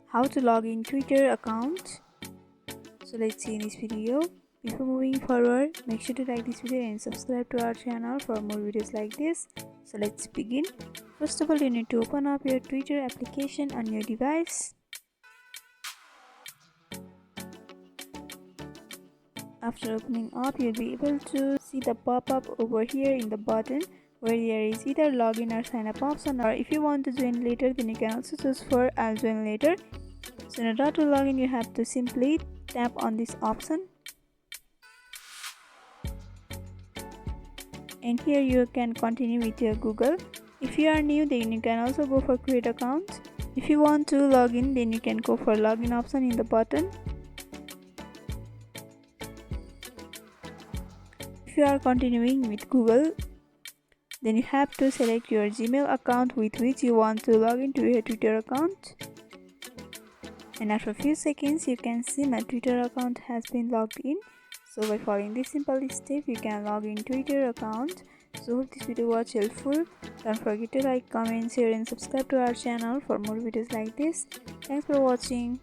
How to log in Twitter account. So let's see in this video. Before moving forward, make sure to like this video and subscribe to our channel for more videos like this. So let's begin. First of all, you need to open up your Twitter application on your device. After opening up, you'll be able to see the pop-up over here in the button where there is either login or sign up option, or if you want to join later, then you can also choose for I'll join later. So in order to log in, you have to simply tap on this option, and here you can continue with your Google. If you are new, then you can also go for create account. If you want to log in, then you can go for login option in the button. If you are continuing with Google, then you have to select your Gmail account with which you want to log into your Twitter account. And after a few seconds, you can see my Twitter account has been logged in. So by following this simple step, you can log in Twitter account. So hope this video was helpful. Don't forget to like, comment, share and subscribe to our channel for more videos like this. Thanks for watching.